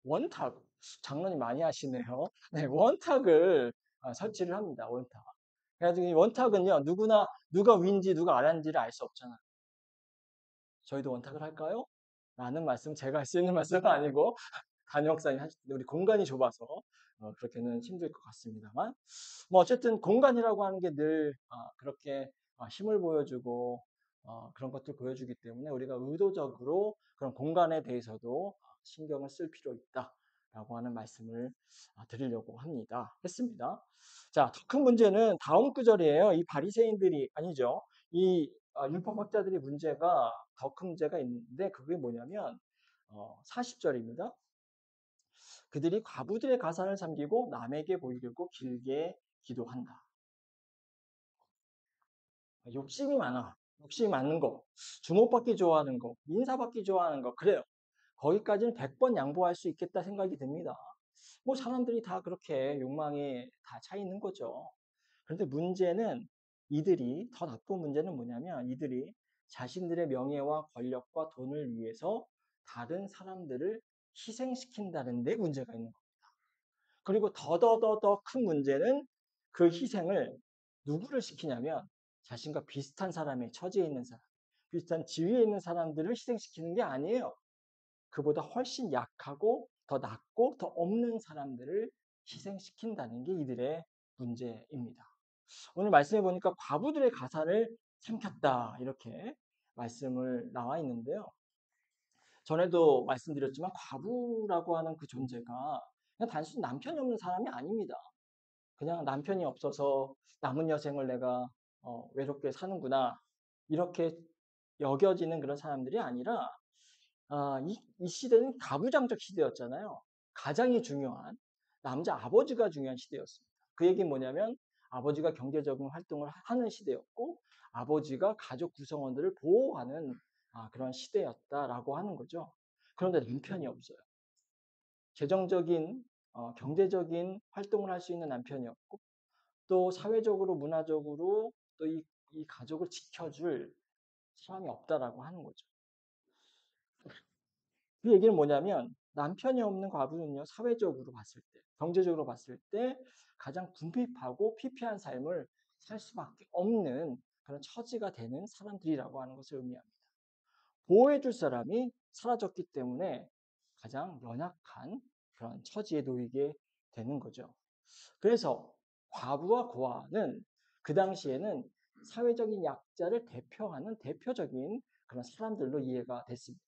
원탁, 장로님 많이 하시네요. 네, 원탁을 설치를 합니다. 원탁. 그래가지고 이 원탁은요, 누가 위인지 누가 아래인지를 알 수 없잖아요. 저희도 원탁을 할까요? 라는 말씀, 제가 할 수 있는 말씀은 아니고, 담임 목사님 하실 때 우리 공간이 좁아서 그렇게는 힘들 것 같습니다만, 뭐 어쨌든 공간이라고 하는 게 늘 그렇게 힘을 보여주고 그런 것들 보여주기 때문에 우리가 의도적으로 그런 공간에 대해서도 신경을 쓸 필요 있다라고 하는 말씀을 드리려고 했습니다. 자, 더 큰 문제는 다음 구절이에요. 이 바리새인들이 아니죠. 이 율법학자들의 문제가 더 큰 문제가 있는데 그게 뭐냐면 40절입니다. 그들이 과부들의 가산을 삼기고 남에게 보이려고 길게 기도한다. 욕심이 많아. 욕심이 많은 거. 주목받기 좋아하는 거. 인사받기 좋아하는 거. 그래요. 거기까지는 100번 양보할 수 있겠다 생각이 듭니다. 뭐 사람들이 다 그렇게 욕망이 다 차 있는 거죠. 그런데 문제는 더 나쁜 문제는 뭐냐면 이들이 자신들의 명예와 권력과 돈을 위해서 다른 사람들을 희생시킨다는 데 문제가 있는 거예요. 그리고 더더더 큰 문제는 그 희생을 누구를 시키냐면 자신과 비슷한 사람의 처지에 있는 사람, 비슷한 지위에 있는 사람들을 희생시키는 게 아니에요. 그보다 훨씬 약하고 더 낮고 더 없는 사람들을 희생시킨다는 게 이들의 문제입니다. 오늘 말씀해 보니까 과부들의 가산을 삼켰다 이렇게 말씀을 나와 있는데요. 전에도 말씀드렸지만 과부라고 하는 그 존재가 그냥 단순히 남편이 없는 사람이 아닙니다. 그냥 남편이 없어서 남은 여생을 내가 외롭게 사는구나 이렇게 여겨지는 그런 사람들이 아니라 이 시대는 가부장적 시대였잖아요. 가장이 중요한 남자 아버지가 중요한 시대였습니다. 그 얘기는 뭐냐면 아버지가 경제적인 활동을 하는 시대였고 아버지가 가족 구성원들을 보호하는 그런 시대였다라고 하는 거죠. 그런데 남편이 없어요. 재정적인 경제적인 활동을 할 수 있는 남편이 없고 또 사회적으로 문화적으로 또 이 가족을 지켜줄 사람이 없다라고 하는 거죠. 그 얘기는 뭐냐면 남편이 없는 과부는요, 사회적으로 봤을 때, 경제적으로 봤을 때 가장 궁핍하고 피폐한 삶을 살 수밖에 없는 그런 처지가 되는 사람들이라고 하는 것을 의미합니다. 보호해줄 사람이 사라졌기 때문에 가장 연약한 그런 처지에 놓이게 되는 거죠. 그래서 과부와 고아는 그 당시에는 사회적인 약자를 대표하는 대표적인 그런 사람들로 이해가 됐습니다.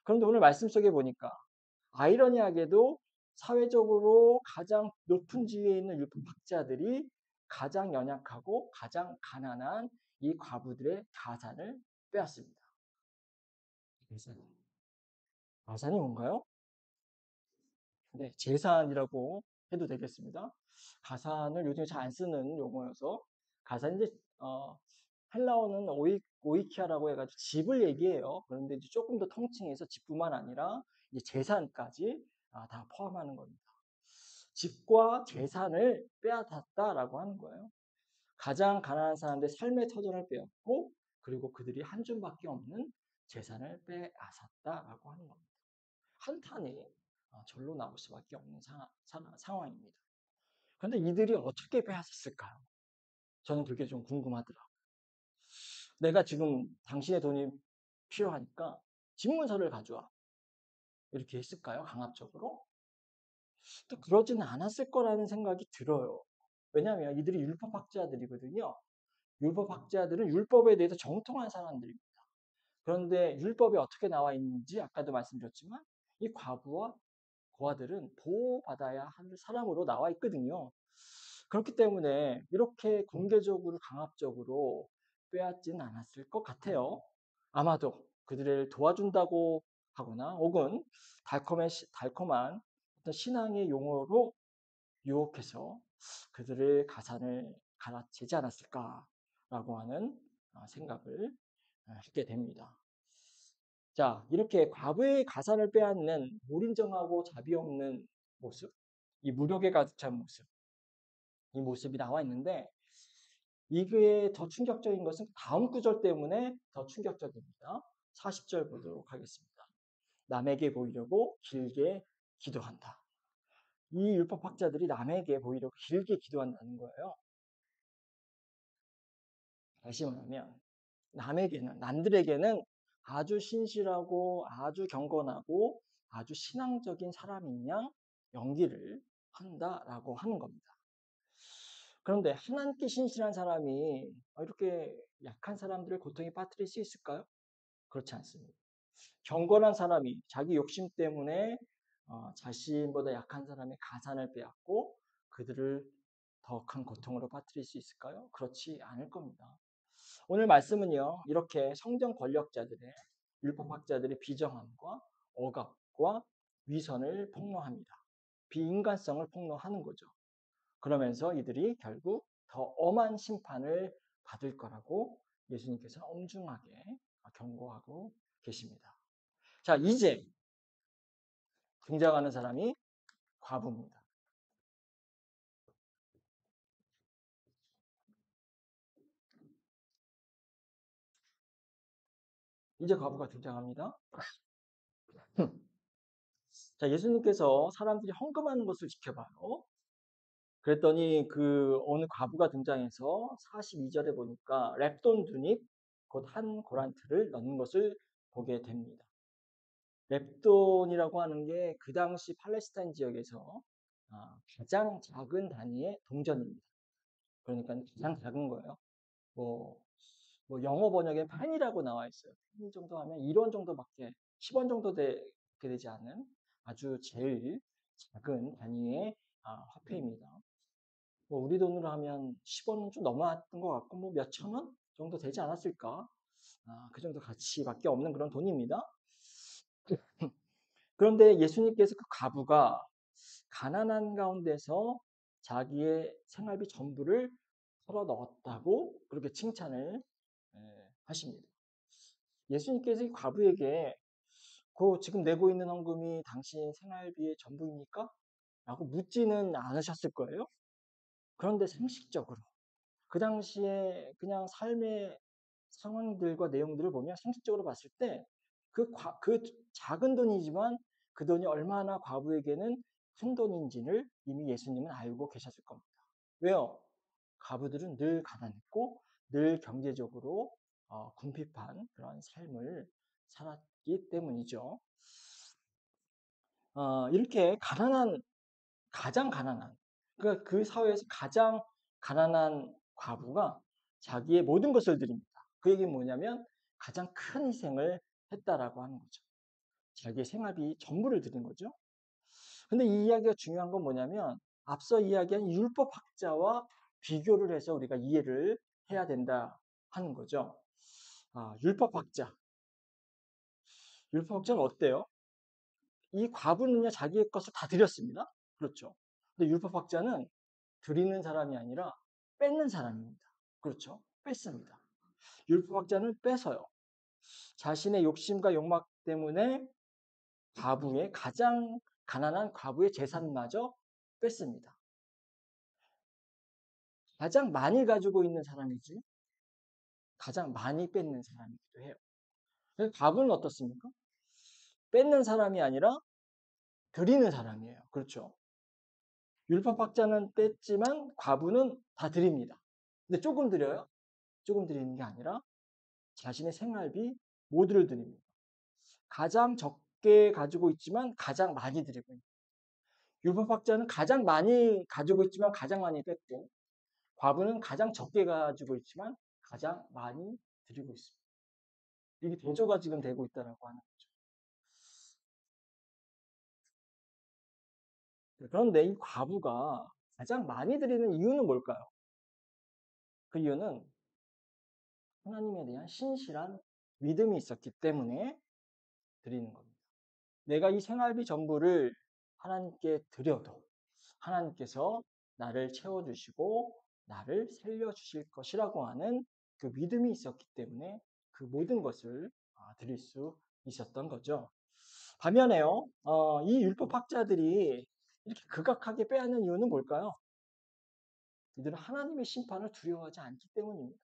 그런데 오늘 말씀 속에 보니까 아이러니하게도 사회적으로 가장 높은 지위에 있는 율법학자들이 가장 연약하고 가장 가난한 이 과부들의 가산을 빼앗습니다. 가산이 뭔가요? 네, 재산이라고 해도 되겠습니다. 가산을 요즘에 잘 안 쓰는 용어여서 가산 이제 헬라어는 오이키아라고 해가지고 집을 얘기해요. 그런데 이제 조금 더 통칭해서 집뿐만 아니라 이제 재산까지 다 포함하는 겁니다. 집과 재산을 빼앗았다라고 하는 거예요. 가장 가난한 사람들의 삶의 터전을 빼앗고 그리고 그들이 한 줌밖에 없는 재산을 빼앗았다라고 하는 겁니다. 한탄이 절로 나올 수밖에 없는 상황입니다. 그런데 이들이 어떻게 빼앗았을까요? 저는 그게 좀 궁금하더라고요. 내가 지금 당신의 돈이 필요하니까 집문서를 가져와. 이렇게 했을까요? 강압적으로? 또 그러지는 않았을 거라는 생각이 들어요. 왜냐하면 이들이 율법학자들이거든요. 율법학자들은 율법에 대해서 정통한 사람들입니다. 그런데 율법에 어떻게 나와 있는지 아까도 말씀드렸지만 이 과부와 고아들은 보호받아야 할 사람으로 나와 있거든요. 그렇기 때문에 이렇게 공개적으로 강압적으로 빼앗지는 않았을 것 같아요. 아마도 그들을 도와준다고 하거나 혹은 달콤한 어떤 신앙의 용어로 유혹해서 그들의 가산을 갈아치지 않았을까라고 하는 생각을 하게 됩니다. 자, 이렇게 과부의 가산을 빼앗는 무인정하고 자비 없는 모습, 이 무력에 가득 찬 모습, 이 모습이 나와 있는데 이게 더 충격적인 것은 다음 구절 때문에 더 충격적입니다. 40절 보도록 하겠습니다. 남에게 보이려고 길게 기도한다. 이 율법학자들이 남에게 보이려고 길게 기도한다는 거예요. 다시 말하면 남들에게는 아주 신실하고 아주 경건하고 아주 신앙적인 사람인 양 연기를 한다라고 하는 겁니다. 그런데 하나님께 신실한 사람이 이렇게 약한 사람들을 고통에 빠뜨릴 수 있을까요? 그렇지 않습니다. 경건한 사람이 자기 욕심 때문에 자신보다 약한 사람의 가산을 빼앗고 그들을 더 큰 고통으로 빠뜨릴 수 있을까요? 그렇지 않을 겁니다. 오늘 말씀은요, 이렇게 성경 권력자들의 율법학자들의 비정함과 억압과 위선을 폭로합니다. 비인간성을 폭로하는 거죠. 그러면서 이들이 결국 더 엄한 심판을 받을 거라고 예수님께서 엄중하게 경고하고 계십니다. 자, 이제 등장하는 사람이 과부입니다. 이제 과부가 등장합니다. 자, 예수님께서 사람들이 헌금하는 것을 지켜봐요. 그랬더니 그 어느 과부가 등장해서 42절에 보니까 랩돈 두닉 곧 한 고란트를 넣는 것을 보게 됩니다. 랩돈이라고 하는 게 그 당시 팔레스타인 지역에서 가장 작은 단위의 동전입니다. 그러니까 가장 작은 거예요. 뭐, 뭐 영어 번역에 펜이라고 나와 있어요. 펜 정도 하면 1원 정도밖에 10원 정도 되지 않은 아주 제일 작은 단위의 화폐입니다. 뭐 우리 돈으로 하면 10원은 좀 넘어왔던 것 같고 뭐 몇천 원 정도 되지 않았을까? 그 정도 가치밖에 없는 그런 돈입니다. 그런데 예수님께서 그 과부가 가난한 가운데서 자기의 생활비 전부를 털어 넣었다고 그렇게 칭찬을 하십니다. 예수님께서 이 과부에게 그 지금 내고 있는 헌금이 당신 생활비의 전부입니까? 라고 묻지는 않으셨을 거예요. 그런데 상식적으로 그 당시에 그냥 삶의 상황들과 내용들을 보면 상식적으로 봤을 때 그 작은 돈이지만 그 돈이 얼마나 과부에게는 큰 돈인지를 이미 예수님은 알고 계셨을 겁니다. 왜요? 과부들은 늘 가난했고 늘 경제적으로 궁핍한 그런 삶을 살았기 때문이죠. 이렇게 가장 가난한, 그러니까 그 사회에서 가장 가난한 과부가 자기의 모든 것을 드립니다. 그 얘기는 뭐냐면 가장 큰 희생을 했다라고 하는 거죠. 자기의 생활비 전부를 드린 거죠. 근데 이 이야기가 중요한 건 뭐냐면 앞서 이야기한 율법학자와 비교를 해서 우리가 이해를 해야 된다 하는 거죠. 율법학자. 율법학자는 어때요? 이 과부는요, 자기의 것을 다 드렸습니다. 그렇죠. 근데 율법학자는 드리는 사람이 아니라 뺏는 사람입니다. 그렇죠. 뺐습니다. 율법학자는 뺏어요. 자신의 욕심과 욕망 때문에 가장 가난한 과부의 재산마저 뺐습니다. 가장 많이 가지고 있는 사람이지 가장 많이 뺏는 사람이기도 해요. 그래서 과부는 어떻습니까? 뺏는 사람이 아니라 드리는 사람이에요. 그렇죠. 율법학자는 뺐지만 과부는 다 드립니다. 근데 조금 드려요? 조금 드리는 게 아니라 자신의 생활비 모두를 드립니다. 가장 적게 가지고 있지만 가장 많이 드리고 있는. 율법학자는 가장 많이 가지고 있지만 가장 많이 뺐고, 과부는 가장 적게 가지고 있지만 가장 많이 드리고 있습니다. 이게 대조가 지금 되고 있다라고 하는 거죠. 그런데 이 과부가 가장 많이 드리는 이유는 뭘까요? 그 이유는 하나님에 대한 신실한 믿음이 있었기 때문에 드리는 겁니다. 내가 이 생활비 전부를 하나님께 드려도 하나님께서 나를 채워주시고 나를 살려주실 것이라고 하는 그 믿음이 있었기 때문에 그 모든 것을 드릴 수 있었던 거죠. 반면에요, 이 율법학자들이 이렇게 극악하게 빼앗는 이유는 뭘까요? 이들은 하나님의 심판을 두려워하지 않기 때문입니다.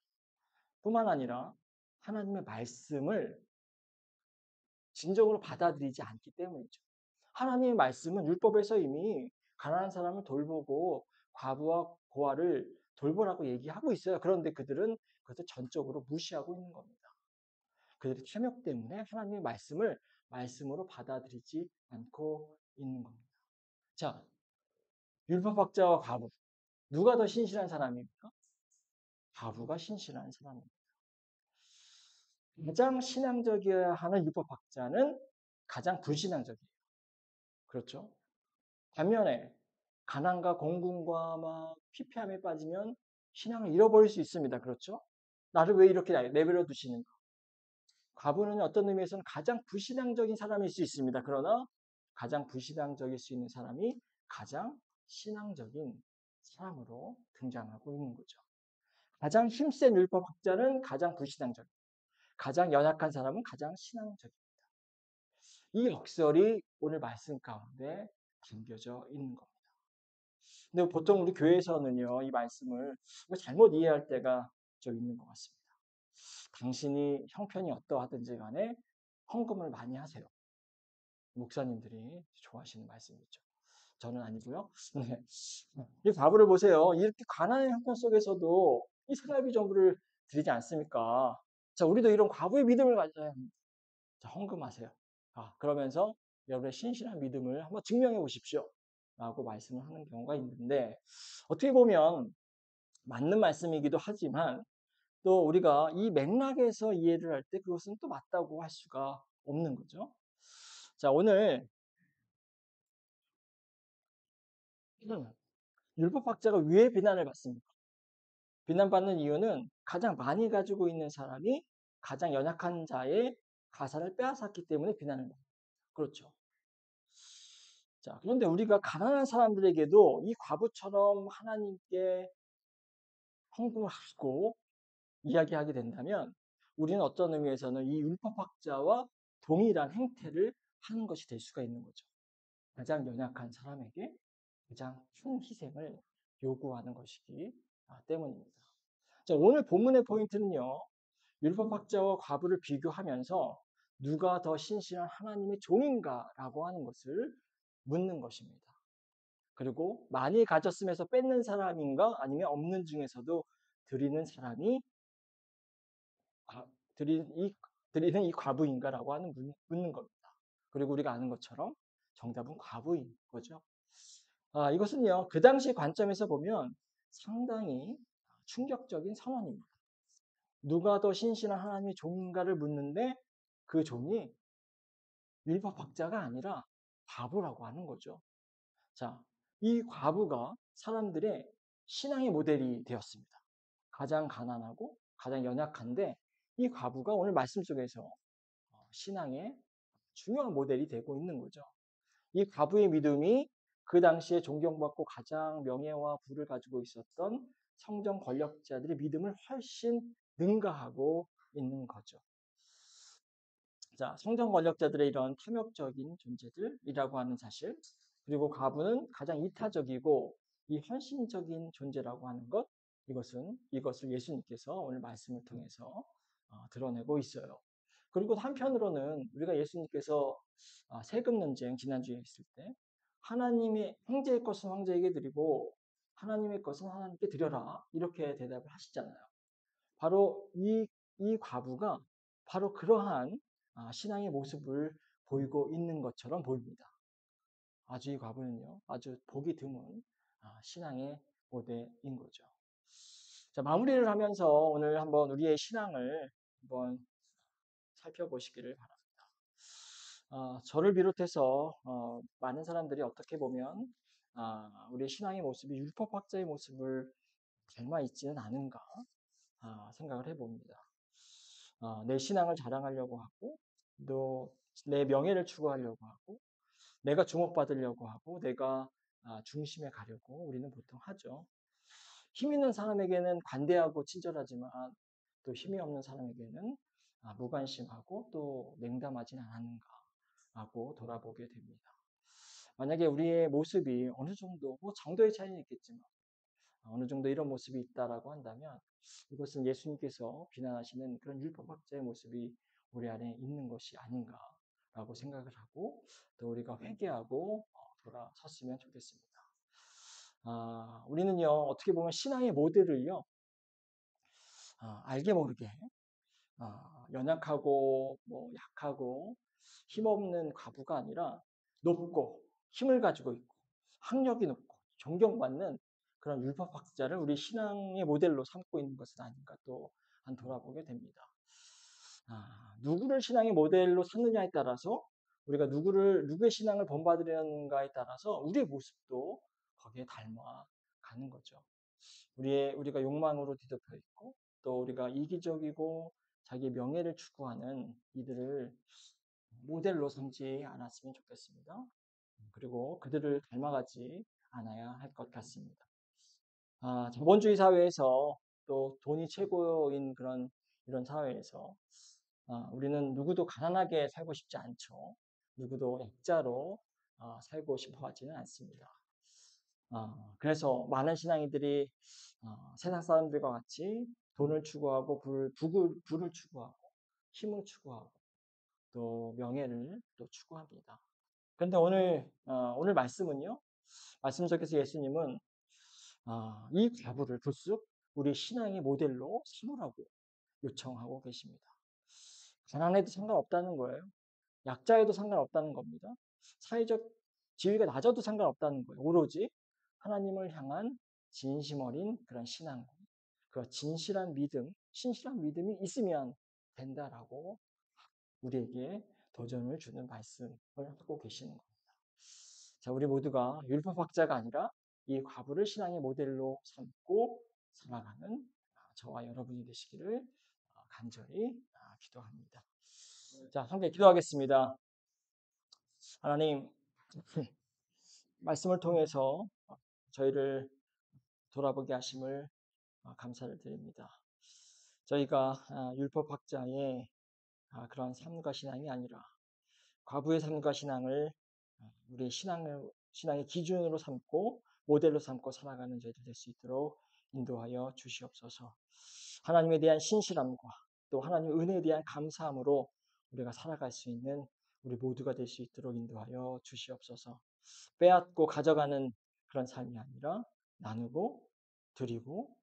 뿐만 아니라 하나님의 말씀을 진정으로 받아들이지 않기 때문이죠. 하나님의 말씀은 율법에서 이미 가난한 사람을 돌보고 과부와 고아를 돌보라고 얘기하고 있어요. 그런데 그들은 그것을 전적으로 무시하고 있는 겁니다. 그들의 탐욕 때문에 하나님의 말씀을 말씀으로 받아들이지 않고 있는 겁니다. 자, 율법학자와 과부. 누가 더 신실한 사람입니까? 과부가 신실한 사람입니다. 가장 신앙적이어야 하는 율법학자는 가장 불신앙적이에요. 그렇죠? 반면에 가난과 공군과 막 피폐함에 빠지면 신앙을 잃어버릴 수 있습니다. 그렇죠? 나를 왜 이렇게 내버려 두시는가? 과부는 어떤 의미에서는 가장 불신앙적인 사람일 수 있습니다. 그러나 가장 불신앙적일 수 있는 사람이 가장 신앙적인 사람으로 등장하고 있는 거죠. 가장 힘센 율법학자는 가장 불신앙적, 가장 연약한 사람은 가장 신앙적입니다. 이 역설이 오늘 말씀 가운데 담겨져 있는 겁니다. 근데 보통 우리 교회에서는요, 이 말씀을 잘못 이해할 때가 좀 있는 것 같습니다. 당신이 형편이 어떠하든지 간에 헌금을 많이 하세요. 목사님들이 좋아하시는 말씀이죠. 저는 아니고요. 네. 이 바울을 보세요. 이렇게 가난한 형편 속에서도 이 생활비 전부를 드리지 않습니까? 자, 우리도 이런 과부의 믿음을 가져야 합니다. 자, 헌금하세요. 그러면서 여러분의 신실한 믿음을 한번 증명해 보십시오. 라고 말씀을 하는 경우가 있는데, 어떻게 보면 맞는 말씀이기도 하지만, 또 우리가 이 맥락에서 이해를 할 때 그것은 또 맞다고 할 수가 없는 거죠. 자, 오늘 율법학자가 왜 비난을 받습니까? 비난받는 이유는 가장 많이 가지고 있는 사람이 가장 연약한 자의 가사를 빼앗았기 때문에 비난을 받습니다. 그렇죠. 자, 그런데 우리가 가난한 사람들에게도 이 과부처럼 하나님께 헌금을 하고 이야기하게 된다면 우리는 어떤 의미에서는 이 율법학자와 동일한 행태를 하는 것이 될 수가 있는 거죠. 가장 연약한 사람에게 가장 큰 희생을 요구하는 것이기 때문입니다. 자, 오늘 본문의 포인트는요. 율법학자와 과부를 비교하면서 누가 더 신실한 하나님의 종인가라고 하는 것을 묻는 것입니다. 그리고 많이 가졌으면서 뺏는 사람인가 아니면 없는 중에서도 드리는 사람이 드리는 이 과부인가라고 묻는 겁니다. 그리고 우리가 아는 것처럼 정답은 과부인 거죠. 이것은요, 그 당시 관점에서 보면 상당히 충격적인 선언입니다. 누가 더 신실한 하나님의 종인가를 묻는데 그 종이 율법학자가 아니라 과부라고 하는 거죠. 자, 이 과부가 사람들의 신앙의 모델이 되었습니다. 가장 가난하고 가장 연약한데 이 과부가 오늘 말씀 속에서 신앙의 중요한 모델이 되고 있는 거죠. 이 과부의 믿음이 그 당시에 존경받고 가장 명예와 부를 가지고 있었던 성전 권력자들의 믿음을 훨씬 능가하고 있는 거죠. 자, 성전 권력자들의 이런 탐욕적인 존재들이라고 하는 사실, 그리고 과부는 가장 이타적이고 이 헌신적인 존재라고 하는 것, 이것을 예수님께서 오늘 말씀을 통해서 드러내고 있어요. 그리고 한편으로는 우리가 예수님께서 세금 논쟁 지난주에 있을 때 하나님의 형제의 것은 형제에게 드리고 하나님의 것은 하나님께 드려라 이렇게 대답을 하시잖아요. 바로 이 과부가 바로 그러한 신앙의 모습을 보이고 있는 것처럼 보입니다. 아주 이 과부는요, 아주 보기 드문 신앙의 모델인 거죠. 자, 마무리를 하면서 오늘 한번 우리의 신앙을 한번 살펴보시기를 바랍니다. 저를 비롯해서 많은 사람들이 어떻게 보면 우리 신앙의 모습이 율법학자의 모습을 닮아 있지는 않은가 생각을 해봅니다. 내 신앙을 자랑하려고 하고 또 내 명예를 추구하려고 하고 내가 주목받으려고 하고 내가 중심에 가려고 우리는 보통 하죠. 힘 있는 사람에게는 관대하고 친절하지만 또 힘이 없는 사람에게는 무관심하고 또 냉담하지는 않은가라고 돌아보게 됩니다. 만약에 우리의 모습이 어느 정도, 뭐 정도의 차이는 있겠지만 어느 정도 이런 모습이 있다라고 한다면 이것은 예수님께서 비난하시는 그런 율법학자의 모습이 우리 안에 있는 것이 아닌가라고 생각을 하고 또 우리가 회개하고 돌아섰으면 좋겠습니다. 우리는요 어떻게 보면 신앙의 모델을요 알게 모르게 연약하고 뭐 약하고 힘없는 과부가 아니라 높고 힘을 가지고 있고 학력이 높고 존경받는 그런 율법학자를 우리 신앙의 모델로 삼고 있는 것은 아닌가 또 한 돌아보게 됩니다. 누구를 신앙의 모델로 삼느냐에 따라서 우리가 누구의 신앙을 본받으려는가에 따라서 우리의 모습도 거기에 닮아가는 거죠. 우리가 욕망으로 뒤덮여 있고 또 우리가 이기적이고 자기 명예를 추구하는 이들을 모델로 삼지 않았으면 좋겠습니다. 그리고 그들을 닮아가지 않아야 할 것 같습니다. 자본주의 사회에서 또 돈이 최고인 이런 사회에서 우리는 누구도 가난하게 살고 싶지 않죠. 누구도 약자로 살고 싶어 하지는 않습니다. 그래서 많은 신앙인들이 세상 사람들과 같이 돈을 추구하고 부를 추구하고 힘을 추구하고 또 명예를 또 추구합니다. 그런데 오늘 말씀은요. 말씀 속에서 예수님은 이 과부를 불쑥 우리 신앙의 모델로 삼으라고 요청하고 계십니다. 가난해도 상관없다는 거예요. 약자에도 상관없다는 겁니다. 사회적 지위가 낮아도 상관없다는 거예요. 오로지 하나님을 향한 진심 어린 그런 신앙, 그 진실한 믿음, 신실한 믿음이 있으면 된다라고 우리에게 도전을 주는 말씀을 하고 계시는 겁니다. 자, 우리 모두가 율법학자가 아니라 이 과부를 신앙의 모델로 삼고 살아가는 저와 여러분이 되시기를 간절히 기도합니다. 자, 함께 기도하겠습니다. 하나님, 말씀을 통해서 저희를 돌아보게 하심을 감사를 드립니다. 저희가 율법학자의 그런 삶과 신앙이 아니라 과부의 삶과 신앙을 우리 신앙의 기준으로 삼고 모델로 삼고 살아가는 저희들 될 수 있도록 인도하여 주시옵소서. 하나님에 대한 신실함과 또 하나님의 은혜에 대한 감사함으로 우리가 살아갈 수 있는 우리 모두가 될 수 있도록 인도하여 주시옵소서. 빼앗고 가져가는 그런 삶이 아니라 나누고 드리고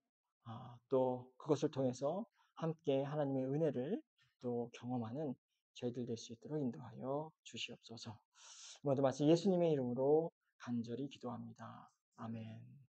또 그것을 통해서 함께 하나님의 은혜를 또 경험하는 저희들 될 수 있도록 인도하여 주시옵소서. 모두 마치 예수님의 이름으로 간절히 기도합니다. 아멘.